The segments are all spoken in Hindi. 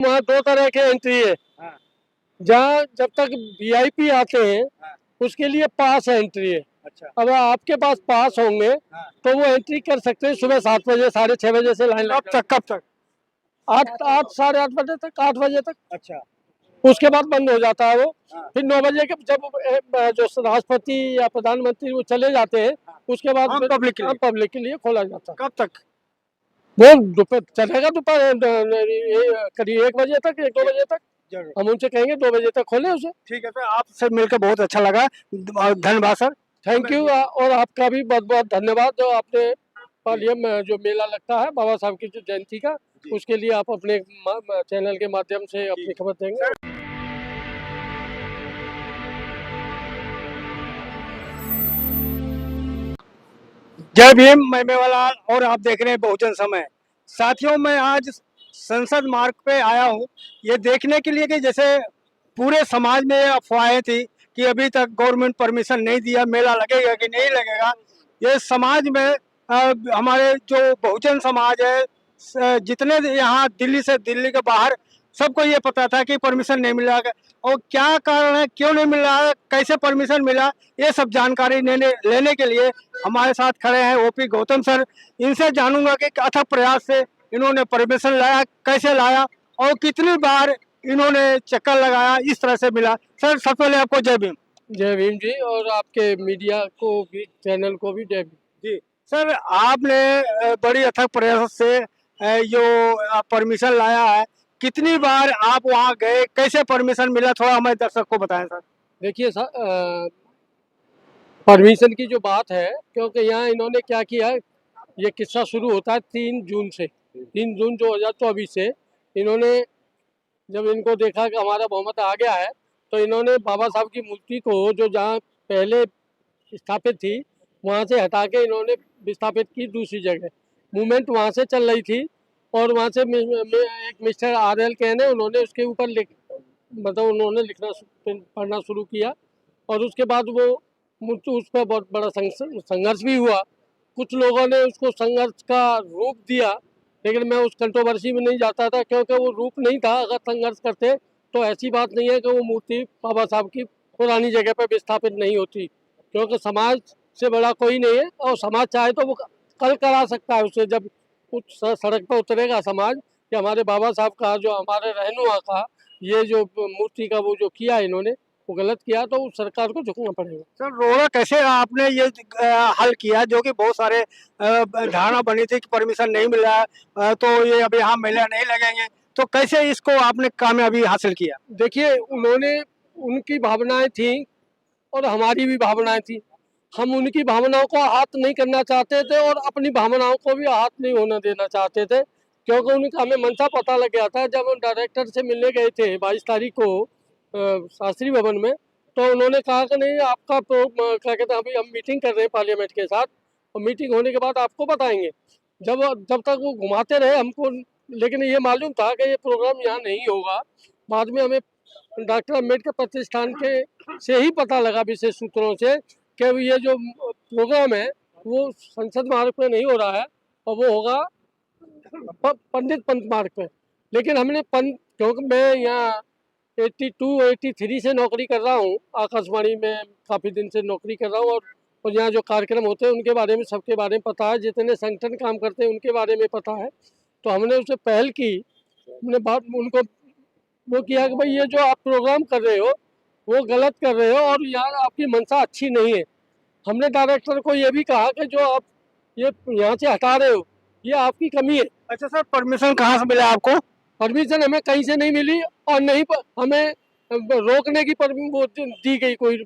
वहाँ दो तरह के एंट्री है। हाँ। जहाँ जब तक वीआईपी आते हैं हाँ। उसके लिए पास एंट्री है। अच्छा। अब आपके पास पास होंगे हाँ। तो वो एंट्री कर सकते हैं सुबह 7 बजे 6:30 से लाइन लग कब तक 8 साढ़े 8 बजे तक 8 बजे तक। अच्छा। उसके बाद बंद हो जाता है वो। हाँ। फिर 9 बजे के जब जो राष्ट्रपति या प्रधानमंत्री वो चले जाते हैं हाँ। उसके बाद आम पब्लिक के लिए खोला जाता है। कब तक? वो दोपहर चलेगा, दोपहर करीब 1 बजे तक 1-2 बजे तक। जरूर। हम उनसे कहेंगे 2 बजे तक खोले उसे। ठीक है सर, आपसे मिलकर बहुत अच्छा लगा। धन्यवाद सर। Thank you. और आपका भी बहुत बहुत धन्यवाद जो आपने पालियम जो मेला लगता है बाबा साहब की जो जयंती का, उसके लिए आप अपने चैनल के माध्यम से अपनी खबर देंगे। जय भीम, मैं मेवालाल और आप देख रहे हैं बहुजन समय। साथियों, मैं आज संसद मार्ग पे आया हूँ ये देखने के लिए कि जैसे पूरे समाज में अफवाहें थी कि अभी तक गवर्नमेंट परमिशन नहीं दिया, मेला लगेगा कि नहीं लगेगा। ये समाज में हमारे जो बहुजन समाज है, जितने यहाँ दिल्ली से दिल्ली के बाहर सबको ये पता था कि परमिशन नहीं मिला और क्या कारण है, क्यों नहीं मिल रहा है, कैसे परमिशन मिला, ये सब जानकारी लेने के लिए हमारे साथ खड़े हैं ओपी गौतम सर। इनसे जानूंगा कि अथक प्रयास से इन्होंने परमिशन लाया, कैसे लाया और कितनी बार इन्होंने चक्कर लगाया, इस तरह से मिला। सर, सबसे पहले आपको जय भीम। जय भीम जी, और आपके मीडिया को भी, चैनल को भी जय भीम जी। सर, आपने बड़ी अथक प्रयास से जो परमिशन लाया है, कितनी बार आप वहाँ गए, कैसे परमिशन मिला, थोड़ा हमारे दर्शक को बताएं सर। देखिए सर, परमिशन की जो बात है, क्योंकि यहाँ इन्होंने क्या किया, ये किस्सा शुरू होता है 3 जून से। 3 जून 2024 से इन्होंने जब इनको देखा कि हमारा बहुमत आ गया है तो इन्होंने बाबा साहब की मूर्ति को जो जहाँ पहले स्थापित थी वहाँ से हटा के इन्होंने विस्थापित की दूसरी जगह। मूवमेंट वहाँ से चल रही थी और वहाँ से एक मिस्टर RL कहने उन्होंने उसके ऊपर मतलब उन्होंने लिखना पढ़ना शुरू किया और उसके बाद वो मूर्ति, उस पर बहुत बड़ा संघर्ष भी हुआ। कुछ लोगों ने उसको संघर्ष का रूप दिया, लेकिन मैं उस कंट्रोवर्सी में नहीं जाता था क्योंकि वो रूप नहीं था। अगर संघर्ष करते तो ऐसी बात नहीं है कि वो मूर्ति बाबा साहब की पुरानी जगह पर विस्थापित नहीं होती, क्योंकि समाज से बड़ा कोई नहीं है और समाज चाहे तो वो कल करा सकता है उसे। जब उस सड़क पर उतरेगा समाज कि हमारे बाबा साहब का, जो हमारे रहनुमा का ये जो मूर्ति का वो जो किया इन्होंने वो गलत किया, तो उस सरकार को झुकना पड़ेगा। सर, रोड़ा कैसे आपने ये हल किया, जो कि बहुत सारे धारणा बनी थी कि परमिशन नहीं मिला तो ये अब यहाँ मेला नहीं लगेंगे, तो कैसे इसको आपने कामयाबी हासिल किया? देखिए, उन्होंने, उनकी भावनाएं थी और हमारी भी भावनाएं थी। हम उनकी भावनाओं को आहत नहीं करना चाहते थे और अपनी भावनाओं को भी आहत नहीं होना देना चाहते थे, क्योंकि उनका हमें मंशा पता लग गया था। जब हम डायरेक्टर से मिलने गए थे 22 तारीख को शास्त्री भवन में, तो उन्होंने कहा कि नहीं आपका क्या कहते हैं, अभी हम मीटिंग कर रहे हैं पार्लियामेंट के साथ और मीटिंग होने के बाद आपको बताएंगे। जब जब तक वो घुमाते रहे हमको, लेकिन ये मालूम था कि ये प्रोग्राम यहाँ नहीं होगा। बाद में हमें डॉक्टर अम्बेडकर प्रतिष्ठान के से ही पता लगा, विशेष सूत्रों से, कि ये जो प्रोग्राम है वो संसद मार्ग पे नहीं हो रहा है और वो होगा पंडित पंत मार्ग पे। लेकिन हमने क्योंकि मैं यहाँ 82-83 से नौकरी कर रहा हूँ, आकाशवाणी में काफ़ी दिन से नौकरी कर रहा हूँ और यहाँ जो कार्यक्रम होते हैं उनके बारे में, सबके बारे में पता है, जितने संगठन काम करते हैं उनके बारे में पता है। तो हमने उसे पहल की, हमने बात उनको वो किया कि भाई ये जो आप प्रोग्राम कर रहे हो वो गलत कर रहे हो और यार आपकी मंशा अच्छी नहीं है। हमने डायरेक्टर को ये भी कहा कि जो आप ये यहाँ से हटा रहे हो ये आपकी कमी है। अच्छा सर, परमिशन कहाँ से मिला आपको? परमिशन हमें कहीं से नहीं मिली और नहीं हमें रोकने की वो दी गई, कोई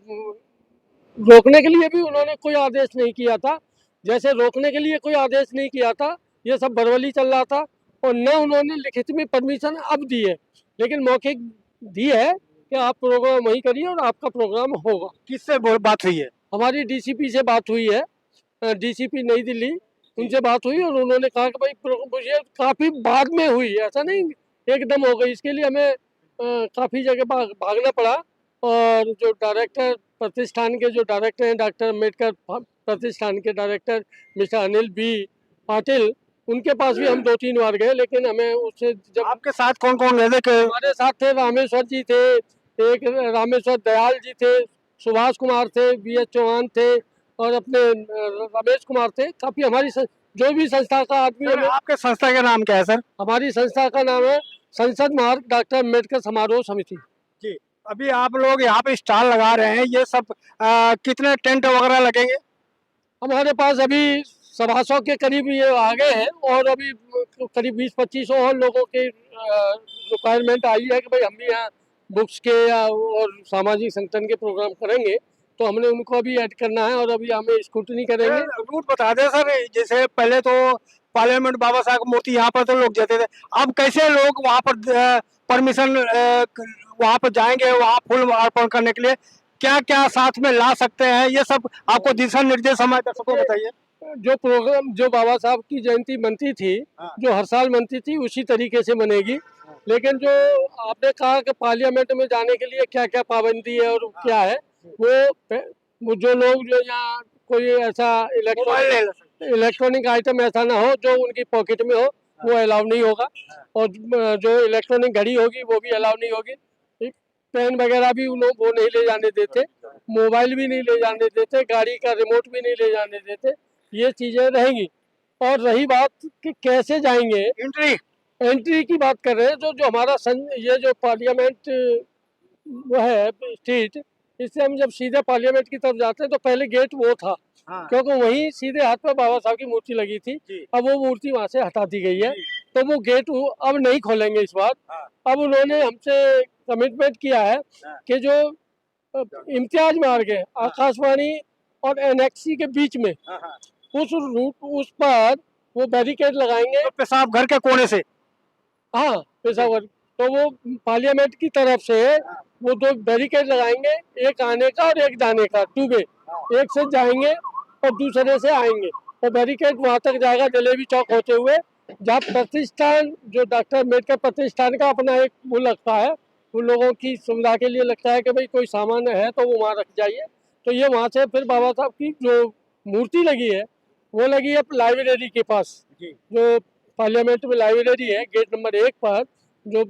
रोकने के लिए भी उन्होंने कोई आदेश नहीं किया था। जैसे रोकने के लिए कोई आदेश नहीं किया था, ये सब बरवली चल रहा था और न उन्होंने लिखित में परमिशन अब दी है, लेकिन मौखिक दी है कि आप प्रोग्राम वहीं करिए और आपका प्रोग्राम होगा। किससे बात हुई है? हमारी DCP से बात हुई है, DCP नई दिल्ली, उनसे बात हुई और उन्होंने कहा कि भाई ये काफ़ी बाद में हुई, ऐसा नहीं एकदम हो गई। इसके लिए हमें काफ़ी जगह भागना पड़ा और जो डायरेक्टर प्रतिष्ठान के जो डायरेक्टर हैं, डॉक्टर अम्बेडकर प्रतिष्ठान के director mister Anil B. Patil, उनके पास भी हम 2-3 बार गए, लेकिन हमें उससे जब आपके साथ कौन कौन गए थे हमारे साथ थे रामेश्वर जी थे, एक रामेश्वर दयाल जी थे, सुभाष कुमार थे, BH चौहान थे और अपने रमेश कुमार थे। काफी जो भी संस्था का आदमी सर, हमें, आपके संस्था का नाम क्या है सर? हमारी संस्था का नाम है संसद मार्ग डॉक्टर अम्बेडकर समारोह समिति। जी। अभी आप लोग यहाँ पे स्टॉल लगा रहे हैं, ये सब कितने टेंट वगैरह लगेंगे? हमारे पास अभी 125 के करीब ये आ गए हैं और अभी करीब 20-25 और लोगों की रिक्वायरमेंट आई है कि भाई हम भी यहाँ बुक्स के या और सामाजिक संगठन के प्रोग्राम करेंगे, तो हमने उनको भी ऐड करना है और अभी हमें स्क्रूटनी करेंगे। रूट बता दें सर, जैसे पहले तो पार्लियामेंट बाबा साहब की मूर्ति यहाँ पर तो लोग जाते थे, अब कैसे लोग वहाँ पर परमिशन वहाँ पर जाएंगे, वहाँ फूल अर्पण करने के लिए क्या क्या साथ में ला सकते हैं, ये सब आपको दिशा निर्देश हमारे दर्शकों को बताइए। जो प्रोग्राम जो बाबा साहब की जयंती बनती थी, जो हर साल बनती थी, उसी तरीके से बनेगी। लेकिन जो आपने कहा कि पार्लियामेंट में जाने के लिए क्या क्या पाबंदी है और क्या है, वो जो लोग जो यहाँ कोई ऐसा इलेक्ट्रॉनिक आइटम ऐसा ना हो जो उनकी पॉकेट में हो, वो अलाउ नहीं होगा। और जो इलेक्ट्रॉनिक घड़ी होगी वो भी अलाउ नहीं होगी। पेन वगैरह भी उन लोग वो नहीं ले जाने देते, मोबाइल भी नहीं ले जाने देते, गाड़ी का रिमोट भी नहीं ले जाने देते। ये चीजें रहेंगी। और रही बात कि कैसे जाएंगे, एंट्री की बात कर रहे हैं, जो हमारा ये जो पार्लियामेंट वो है स्ट्रीट, इससे हम जब सीधे पार्लियामेंट की तरफ जाते हैं तो पहले गेट वो था। हाँ। क्योंकि वहीं सीधे हाथ पे बाबा साहब की मूर्ति लगी थी, अब वो मूर्ति वहां से हटा दी गई है, तो वो गेट अब नहीं खोलेंगे इस बार। हाँ। अब उन्होंने हमसे कमिटमेंट किया है कि जो इम्तियाज मार्ग है आकाशवाणी और NXC के बीच में, उस रूट उस पर वो बैरिकेड लगाएंगे, तो पेशाब घर के कोने से। हाँ, पेशावर, तो वो पार्लियामेंट की तरफ से वो 2 बैरिकेड लगाएंगे, एक आने का और एक जाने का, 2 वे। एक से जाएंगे और दूसरे से आएंगे, और बैरिकेड वहां तक जाएगा जलेबी चौक होते हुए, जहाँ प्रतिष्ठान जो डॉक्टर अम्बेडकर प्रतिष्ठान का अपना एक वो लगता है, उन लोगों की सुविधा के लिए लगता है कि भाई कोई सामान है तो वो वहाँ रख जाइए। तो ये वहाँ से फिर बाबा साहब की जो मूर्ति लगी है वो लगी है लाइब्रेरी के पास, जो पार्लियामेंट में लाइब्रेरी है, गेट नंबर 1 पर, जो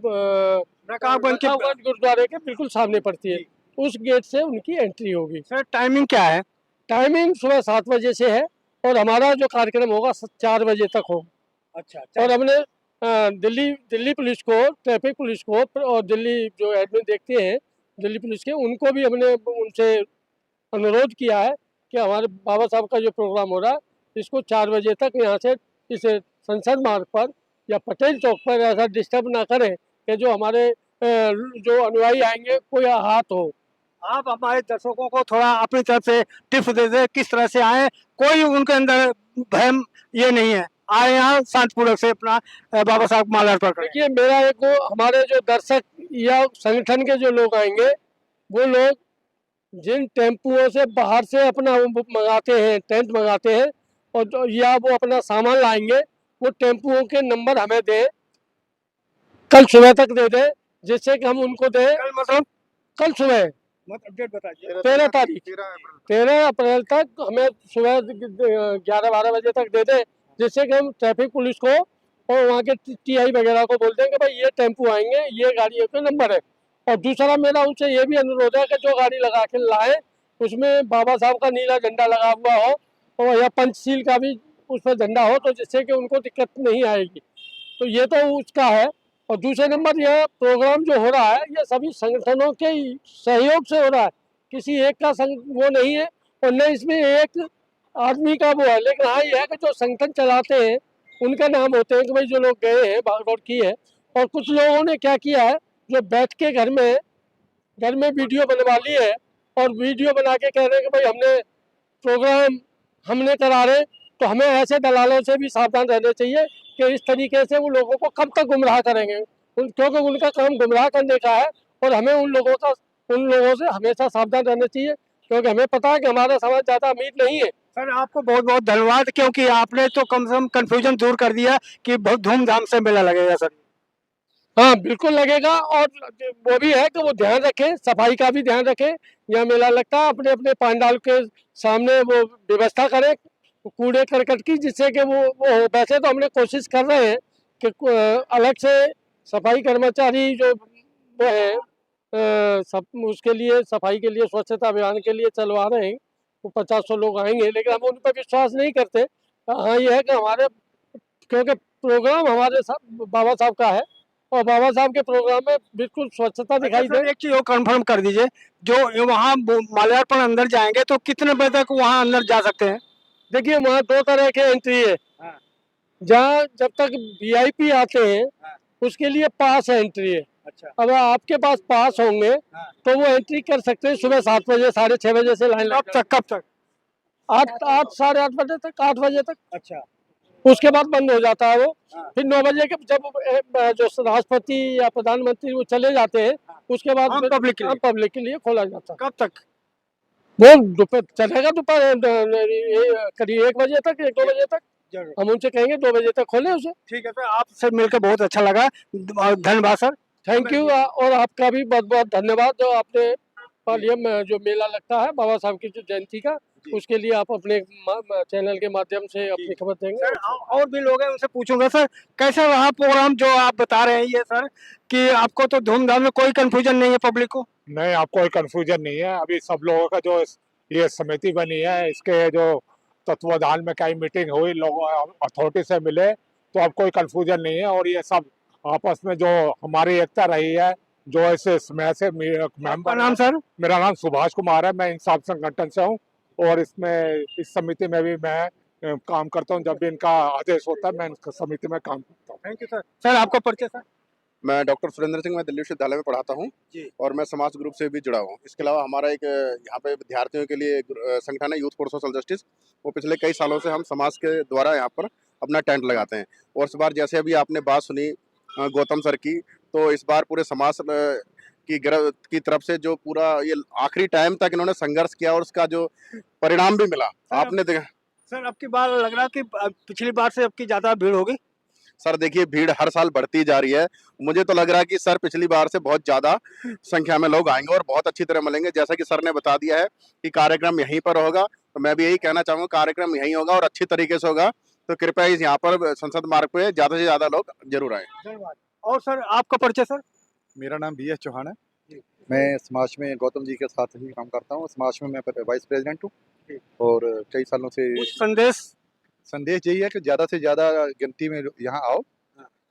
रकाबगंज गुरुद्वारे के बिल्कुल सामने पड़ती है, उस गेट से उनकी एंट्री होगी। सर, टाइमिंग क्या है? टाइमिंग सुबह 7 बजे से है और हमारा जो कार्यक्रम होगा 4 बजे तक होगा। अच्छा। और हमने दिल्ली पुलिस को, ट्रैफिक पुलिस को और दिल्ली जो एडमिन देखते हैं दिल्ली पुलिस के, उनको भी हमने उनसे अनुरोध किया है कि हमारे बाबा साहब का जो प्रोग्राम हो रहा है इसको 4 बजे तक यहाँ से इस संसद मार्ग पर या पटेल चौक पर ऐसा डिस्टर्ब ना करें कि जो हमारे जो अनुयायी आएंगे कोई आहत हो। आप हमारे दर्शकों को थोड़ा अपनी तरफ से टिप्स दे दें किस तरह से आए, कोई उनके अंदर भयम ये नहीं है, आए यहाँ शांतिपूर्वक से अपना बाबा साहब माला अर्पण करें। देखिए, मेरा एक हमारे जो दर्शक या संगठन के जो लोग आएंगे, वो लोग जिन टेम्पुओं से बाहर से अपना मंगाते हैं, टेंट मंगाते हैं, और या वो अपना सामान लाएंगे, वो टेम्पुओं के नंबर हमें दें, कल सुबह तक दे दें, जिससे कि हम उनको दें। कल मतलब कल सुबह, डेट बताइए। 13 तारीख, 13 अप्रैल तक हमें सुबह 11-12 बजे तक दे दें, जिससे कि हम ट्रैफिक पुलिस को और वहाँ के TI वगैरह को बोल दें कि भाई ये टेम्पू आएंगे, ये गाड़ियों के नंबर है। और दूसरा मेरा उनसे ये भी अनुरोध है कि जो गाड़ी लगा के लाए उसमें बाबा साहब का नीला झंडा लगा हुआ हो और या पंचशील का भी उस पर झंडा हो, तो जिससे कि उनको दिक्कत नहीं आएगी। तो ये तो उसका है। और दूसरे नंबर यह प्रोग्राम जो हो रहा है ये सभी संगठनों के सहयोग से हो रहा है, किसी एक का वो नहीं है और न इसमें एक आदमी का वो है। लेकिन हाँ ये है कि जो संगठन चलाते हैं उनका नाम होते हैं कि भाई जो लोग गए हैं, भागदौड़ की है। और कुछ लोगों ने क्या किया है, जो बैठ के घर में वीडियो बनवा ली है और वीडियो बना के कह रहे हैं कि भाई हमने प्रोग्राम हमने करा रहे। तो हमें ऐसे दलालों से भी सावधान रहना चाहिए कि इस तरीके से वो लोगों को कब तक गुमराह करेंगे, क्योंकि उनका काम गुमराह करने का है। और हमें उन लोगों से हमेशा सावधान रहना चाहिए, क्योंकि हमें पता है कि हमारा समाज ज़्यादा अमीर नहीं है। सर, आपको बहुत बहुत धन्यवाद, क्योंकि आपने तो कम से कम कन्फ्यूजन दूर कर दिया कि बहुत धूमधाम से मेला लगेगा। सर, हाँ बिल्कुल लगेगा, और वो भी है कि वो ध्यान रखें, सफाई का भी ध्यान रखें। यहाँ मेला लगता है, अपने अपने पंडाल के सामने वो व्यवस्था करें कूड़े करकट की, जिससे कि वो हो। वैसे तो हमने कोशिश कर रहे हैं कि अलग से सफाई कर्मचारी जो वो है सब उसके लिए सफाई के लिए स्वच्छता अभियान के लिए चलवा रहे हैं। वो 50-100 लोग आएंगे, लेकिन हम उन पर विश्वास नहीं करते। हाँ, ये है कि हमारे, क्योंकि प्रोग्राम हमारे बाबा साहब का है, और बाबा साहब के प्रोग्राम में बिल्कुल स्वच्छता अच्छा दिखाई सर, दे। एक चीज और कंफर्म कर दीजिए, जो वहाँ माल्यार्पण अंदर जाएंगे तो कितने बजे तक वहाँ अंदर जा सकते हैं? देखिए, वहाँ 2 तरह के एंट्री है। हाँ। जहाँ जब तक वीआईपी आते हैं हाँ। उसके लिए पास एंट्री है। अच्छा। अब आपके पास पास होंगे हाँ। तो वो एंट्री कर सकते हैं सुबह 7 बजे, 6:30 बजे से लाइन लग कब तक? 8 साढ़े 8 बजे तक, 8 बजे तक। अच्छा। उसके बाद बंद हो जाता है वो। हाँ। फिर 9 बजे के जब जो राष्ट्रपति या प्रधानमंत्री वो चले जाते हैं, उसके बाद आम पब्लिक के लिए? आम पब्लिक के लिए खोला जाता है। कब तक? वो दोपहर चलेगा, दोपहर करीब 1 बजे तक, 1-2 बजे तक। जरूर। हम उनसे कहेंगे 2 बजे तक खोले उसे। ठीक है सर, आपसे मिलकर बहुत अच्छा लगा। धन्यवाद सर। Thank you. और आपका भी बहुत बहुत धन्यवाद, जो आपने पालियम में जो मेला लगता है बाबा साहब की जो जयंती का, उसके लिए आप अपने चैनल के माध्यम से अपनी खबर देंगे। सर और भी लोग हैं, उनसे पूछूंगा सर कैसा रहा प्रोग्राम जो आप बता रहे हैं ये सर, कि आपको तो धूमधाम में कोई कंफ्यूजन नहीं है पब्लिक को? नहीं, आपको कोई कंफ्यूजन नहीं है। अभी सब लोगों का जो ये समिति बनी है, इसके जो तत्वाधान में कई मीटिंग हुई, लोगों अथॉरिटी से मिले, तो अब कोई कंफ्यूजन नहीं है। और ये सब आपस में जो हमारी एकता रही है, जो मैं से आपका मेंबर नाम सर? मेरा नाम सुभाष कुमार है, मैं इंसाफ संगठन से हूँ। और इसमें इस समिति में भी मैं काम करता हूँ। जब भी इनका आदेश होता है मैं इस समिति में काम करता हूँ। Thank you sir. सर आपका परिचय सर? मैं डॉक्टर सुरेंद्र सिंह, मैं दिल्ली विश्वविद्यालय में पढ़ाता हूँ जी। और मैं समाज ग्रुप से भी जुड़ा हूँ। इसके अलावा हमारा एक यहाँ पे विद्यार्थियों के लिए संगठन है, यूथ फॉर सोशल जस्टिस। वो पिछले कई सालों से हम समाज के द्वारा यहाँ पर अपना टेंट लगाते हैं। और इस बार जैसे अभी आपने बात सुनी गौतम सर की, तो इस बार पूरे समाज की तरफ से जो पूरा ये आखिरी टाइम तक इन्होंने संघर्ष किया और उसका जो परिणाम भी मिला, आपने देखा। सर अब की बार लग रहा कि पिछली बार से अब की ज्यादा भीड़ होगी? सर देखिए, भीड़ हर साल बढ़ती जा रही है। मुझे तो लग रहा है कि सर पिछली बार से बहुत ज्यादा संख्या में लोग आएंगे और बहुत अच्छी तरह मिलेंगे। जैसा कि सर ने बता दिया है कि कार्यक्रम यहीं पर होगा, तो मैं भी यही कहना चाहूंगा, कार्यक्रम यहीं होगा और अच्छी तरीके से होगा। तो कृपया इस यहाँ पर संसद मार्ग पे ज्यादा से ज्यादा लोग जरूर आए। धन्यवाद। और सर आपका परिचय सर? मेरा नाम बी एस चौहान है। मैं समाज में गौतम जी के साथ ही काम करता हूँ। समाज में मैं वाइस प्रेसिडेंट हूँ और कई सालों से कुछ संदेश यही है कि ज़्यादा से ज़्यादा गिनती में यहाँ आओ।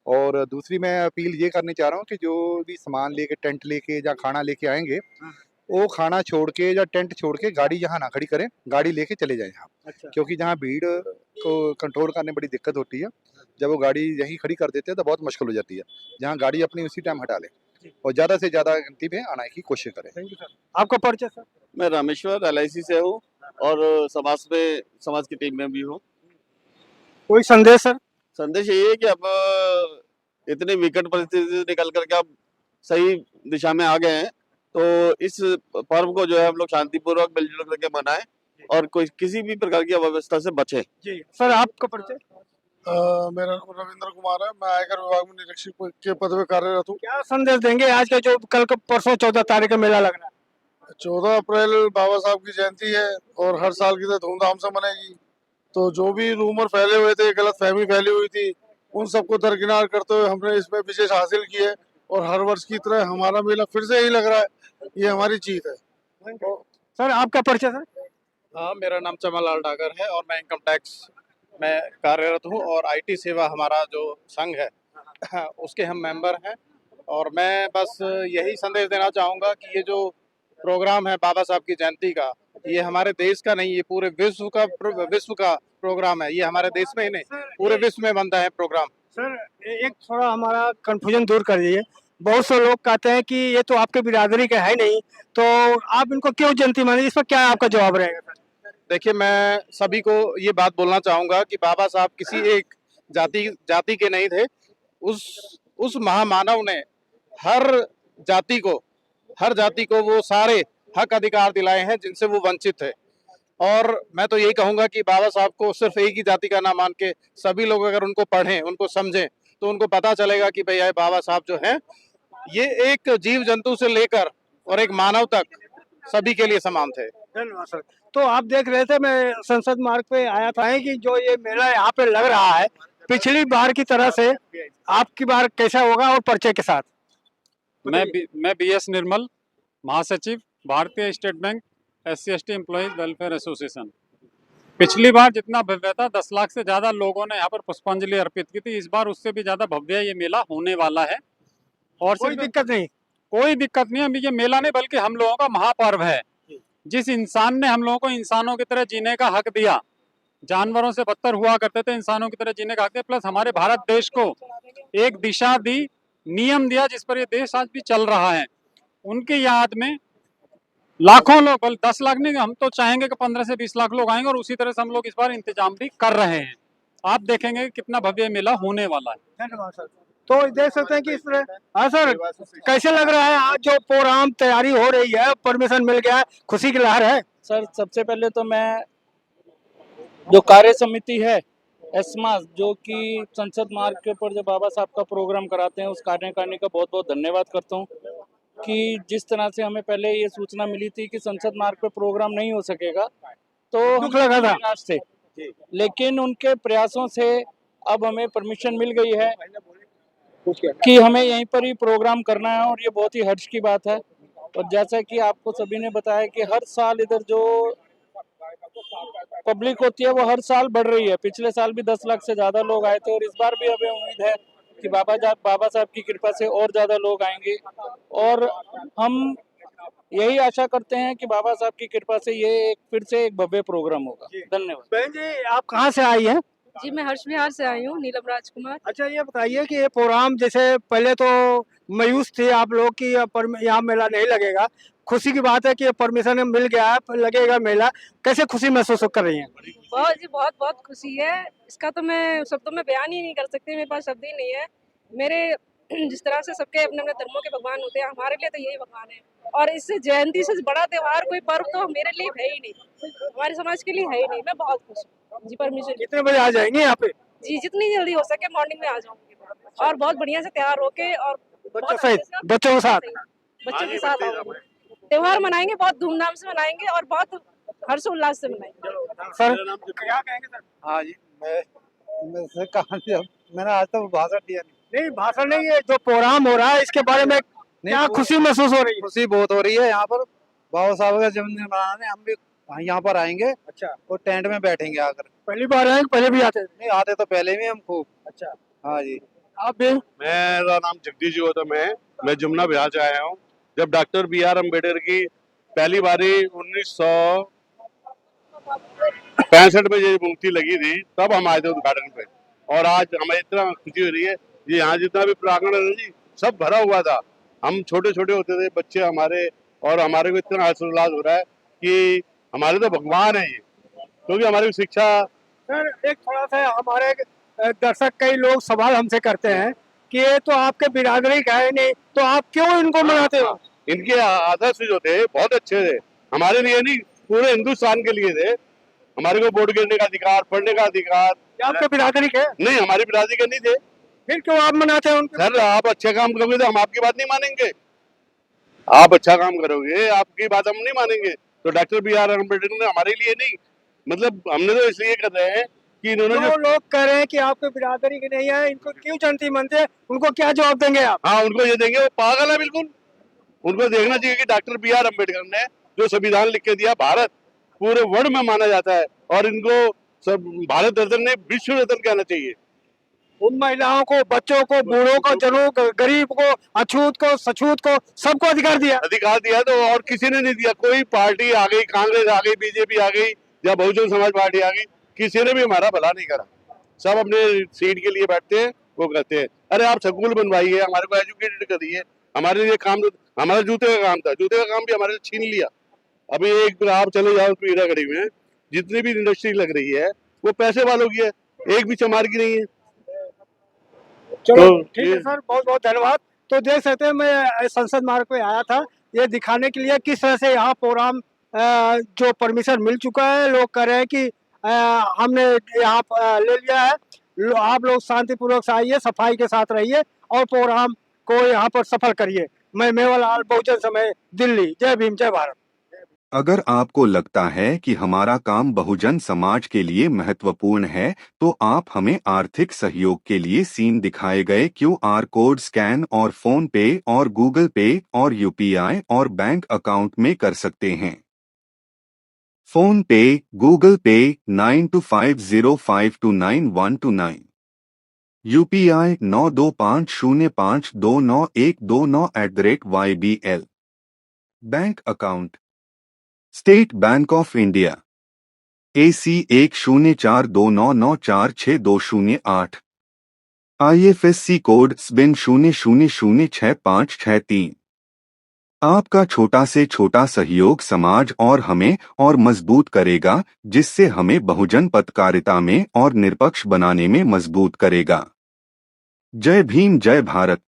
और दूसरी मैं अपील ये करनी चाह रहा हूँ कि जो भी सामान लेके, टेंट लेके या खाना लेके आएंगे, वो खाना छोड़ के या टेंट छोड़ के गाड़ी यहाँ ना खड़ी करें, गाड़ी लेके चले जाएं यहाँ। अच्छा। क्योंकि जहाँ भीड़ को कंट्रोल करने में बड़ी दिक्कत होती है, जब वो गाड़ी यहीं खड़ी कर देते हैं तो बहुत मुश्किल हो जाती है। जहाँ गाड़ी अपनी उसी टाइम हटा लें और ज़्यादा से ज़्यादा गिनती में आने की कोशिश करें। Thank you sir. आपका परिचय सर? मैं रामेश्वर LIC से हूँ और समाज की टीम में भी हूँ। कोई संदेश सर? संदेश यही है कि अब इतनी विकट परिस्थिति से निकल करके अब सही दिशा में आ गए हैं, तो इस पर्व को जो है हम लोग शांतिपूर्वक मिलजुल करके मनाएं और कोई किसी भी प्रकार की अव्यवस्था से बचें। जी सर, आपका परिचय? मेरा नाम रविंद्र कुमार है। मैं आयकर विभाग में निरीक्षक के पद में कार्यरत हूँ। क्या संदेश देंगे आज का जो कल परसों 14 तारीख का मेला लग रहा है? 14 अप्रैल बाबा साहब की जयंती है और हर साल की तरह धूमधाम से मनेगी। तो जो भी रूमर फैले हुए थे, गलत फहमी फैली हुई थी, उन सबको दरकिनार करते हुए हमने इसमें विशेष हासिल की है और हर वर्ष की तरह हमारा मेला फिर से यही लग रहा है। ये हमारी जीत है। सर आपका परिचय सर? हाँ, मेरा नाम चमनलाल डागर है और मैं इनकम टैक्स में कार्यरत हूँ और IT सेवा हमारा जो संघ है उसके हम मेंबर हैं। और मैं बस यही संदेश देना चाहूँगा कि ये जो प्रोग्राम है बाबा साहब की जयंती का, ये हमारे देश का नहीं, ये पूरे विश्व का प्रोग्राम है। ये हमारे देश में ही नहीं, पूरे विश्व में बनता है प्रोग्राम। सर एक थोड़ा हमारा कंफ्यूजन दूर कर दीजिए। बहुत से लोग कहते हैं कि ये तो आपके बिरादरी का है नहीं, तो आप इनको क्यों जयंती माने? इस पर क्या आपका जवाब रहेगा सर? देखिए, मैं सभी को ये बात बोलना चाहूँगा कि बाबा साहब किसी एक जाति के नहीं थे। उस महामानव ने हर जाति को वो सारे हक अधिकार दिलाए हैं जिनसे वो वंचित थे। और मैं तो यही कहूँगा कि बाबा साहब को सिर्फ एक ही जाति का ना मान के सभी लोग अगर उनको पढ़ें, उनको समझें, तो उनको पता चलेगा कि भैया बाबा साहब जो हैं, ये एक जीव जंतु से लेकर और एक मानव तक सभी के लिए समान थे। धन्यवाद सर। तो आप देख रहे थे, मैं संसद मार्ग पे आया था कि जो ये मेला यहाँ पे लग रहा है, पिछली बार की तरह से आपकी बार कैसा होगा और परिचय के साथ मैं बीएस निर्मल, महासचिव भारतीय state bank SC/ST employees welfare association. पिछली बार जितना भव्य था 10 लाख से ज्यादा लोगों ने यहाँ पर पुष्पांजलि अर्पित की थी। इस बार उससे भी ज्यादा भव्य ये मेला होने वाला है और कोई दिक्कत नहीं। कोई दिक्कत नहीं। अभी ये मेला नहीं बल्कि हम लोगों का महापर्व है। जिस इंसान ने हम लोगों को इंसानों की तरह जीने का हक दिया, जानवरों से बदतर हुआ करते थे, इंसानों की तरह जीने का हक दिया, प्लस हमारे भारत देश को एक दिशा दी, नियम दिया जिस पर ये देश आज भी चल रहा है, उनकी याद में लाखों लोग, बल 10 लाख नहीं, हम तो चाहेंगे कि 15 से 20 लाख लोग आएंगे और उसी तरह से हम लोग इस बार इंतजाम भी कर रहे हैं। आप देखेंगे कितना भव्य मेला होने वाला है। धन्यवाद सर। तो देख सकते हैं कि इस तरह, हाँ सर, कैसे लग रहा है आज जो प्रोग्राम तैयारी हो रही है, परमिशन मिल गया है, खुशी की लहर है? सर सबसे पहले तो मैं जो कार्य समिति है एस्मा, जो कि संसद मार्ग के ऊपर जो बाबा साहब का प्रोग्राम कराते हैं, उस कार्यकारिणी का बहुत बहुत धन्यवाद करता हूँ कि जिस तरह से हमें पहले ये सूचना मिली थी कि संसद मार्ग पे प्रोग्राम नहीं हो सकेगा, तो दुख लगा था निराश थे, लेकिन उनके प्रयासों से अब हमें परमिशन मिल गई है कि हमें यहीं पर ही प्रोग्राम करना है और ये बहुत ही हर्ष की बात है। और जैसा कि आपको सभी ने बताया कि हर साल इधर जो पब्लिक होती है वो हर साल बढ़ रही है। पिछले साल भी 10 लाख से ज्यादा लोग आए थे और इस बार भी हमें उम्मीद है कि बाबा साहब की कृपा से और ज्यादा लोग आएंगे और हम यही आशा करते हैं कि बाबा साहब की कृपा से ये फिर से एक भव्य प्रोग्राम होगा। धन्यवाद। बहन जी, आप कहाँ से आई हैं? जी मैं हर्ष विहार से आई हूँ, नीलम राजकुमार। अच्छा, ये बताइए कि ये प्रोग्राम, जैसे पहले तो मायूस थे आप लोग कि यहाँ मेला नहीं लगेगा, खुशी की बात है कि परमिशन मिल गया है, लगेगा मेला, कैसे खुशी महसूस कर रही हैं? बहुत जी बहुत बहुत खुशी है। इसका तो मैं शब्दों में बयान ही नहीं कर सकती, मेरे पास शब्द ही नहीं है। मेरे जिस तरह से सबके अपने अपने धर्मों के भगवान होते हैं, हमारे लिए तो यही भगवान है और इस जयंती से बड़ा त्योहार कोई पर्व तो मेरे लिए है ही नहीं, हमारे समाज के लिए है ही नहीं। मैं बहुत खुश हूँ जी। परमिशन कितने बजे आ जाएंगे यहाँ पे? जी जितनी जल्दी हो सके मॉर्निंग में आ जाऊंगी और बहुत बढ़िया से तैयार होके और बच्चों के साथ बच्चों के साथ आऊंगी। त्योहार मनाएंगे, बहुत धूमधाम से मनाएंगे और बहुत हर्षोल्लास से मनाएंगे। सर क्या कहेंगे सर? हाँ जी, मैं कहा मैंने आज तक भाषण दिया नहीं, भाषण नहीं, ये जो प्रोग्राम हो रहा है इसके बारे में क्या खुशी महसूस हो रही है? खुशी बहुत हो रही है। यहाँ पर बाबा साहब का जन्मदिन मनाने हम भी यहाँ पर आएंगे। अच्छा, और टेंट में बैठेंगे आकर। पहली बार आए, पहले भी आते थे? नहीं, आते तो पहले भी हम खूब। अच्छा, हाँ जी। आप भी? मेरा नाम जगदीश गौतम है, मैं जमुना बिहार से आया हूँ। जब डॉक्टर BR अम्बेडकर की पहली बारी 1965 में ये मूर्ति लगी थी, तब हम आए थे उद्घाटन पे और आज हमें इतना खुशी हो रही है। ये यहाँ जितना भी प्रांगण है जी, सब भरा हुआ था। हम छोटे छोटे होते थे बच्चे हमारे, और हमारे को इतना हर्षोल्लास हो रहा है कि हमारे तो भगवान है ये, क्योंकि हमारी शिक्षा। सर एक थोड़ा सा हमारे दर्शक कई लोग सवाल हमसे करते हैं कि ये तो आपके बिरादरी का है नहीं, तो आप क्यों इनको मनाते हो? इनके आदर्श जो थे बहुत अच्छे थे, हमारे लिए नहीं पूरे हिंदुस्तान के लिए थे। हमारे को वोट गिरने का अधिकार, पढ़ने का अधिकार। आपके बिरादरी के? नहीं, हमारी बिरादरी के नहीं थे। फिर क्यों आप मनाते हैं उनको? सर आप अच्छा काम करोगे तो हम आपकी बात नहीं मानेंगे। आप अच्छा काम करोगे, आपकी बात हम नहीं मानेंगे। तो डॉक्टर BR अम्बेडकर ने हमारे लिए नहीं, मतलब हमने तो इसलिए कर रहे हैं कि इन्होंने जो लोग कह रहे हैं कि आपके बिरादरी के नहीं है, इनको क्यों जनती मानते हैं, उनको क्या जवाब देंगे आप? हाँ, उनको ये देंगे, वो पागल है बिल्कुल। उनको देखना चाहिए कि डॉक्टर BR अम्बेडकर ने जो संविधान लिख के दिया, भारत पूरे वर्ल्ड में माना जाता है और इनको सब भारत रत्न ने विश्व रत्न कहना चाहिए। उन महिलाओं को, बच्चों को, बूढ़ों को, जनों को, गरीब को, अछूत को, सछूत को, सबको अधिकार दिया। अधिकार दिया तो और किसी ने नहीं दिया। कोई पार्टी आ गई, कांग्रेस आ गई, BJP आ गई या बहुजन समाज पार्टी आ गई, किसी ने भी हमारा भला नहीं करा। सब अपने सीट के लिए बैठते हैं, वो कहते हैं अरे आप स्कूल बनवाइए, हमारे को एजुकेटेड करिए। हमारे लिए काम, हमारा जूते का काम था, जूते का काम भी हमारे छीन लिया। अभी एक आप चले जाओ पीरागढ़ी में, जितनी भी इंडस्ट्री लग रही है वो पैसे वालों की है, एक भी चमार की नहीं है। चलो ठीक है सर, बहुत बहुत धन्यवाद। तो देख सकते हैं, मैं संसद मार्ग पे आया था ये दिखाने के लिए किस तरह से यहाँ प्रोग्राम जो परमिशन मिल चुका है। लोग कह रहे हैं कि हमने यहाँ ले लिया है, आप लोग शांतिपूर्वक से आइए, सफाई के साथ रहिए और प्रोग्राम को यहाँ पर सफल करिए। मैं मेवालाल, बहुजन समय, दिल्ली। जय भीम, जय भारत। अगर आपको लगता है कि हमारा काम बहुजन समाज के लिए महत्वपूर्ण है, तो आप हमें आर्थिक सहयोग के लिए सीन दिखाए गए QR कोड स्कैन और फोन पे और गूगल पे और UPI और बैंक अकाउंट में कर सकते हैं। फोन पे, गूगल पे 9250529129, UPI 9250529129@YBL। Bank account state bank of India AC 104299462008, IFSC code SBIN 00066563। आपका छोटा से छोटा सहयोग समाज और हमें और मजबूत करेगा, जिससे हमें बहुजन पत्रकारिता में और निष्पक्ष बनाने में मजबूत करेगा। जय भीम, जय भारत।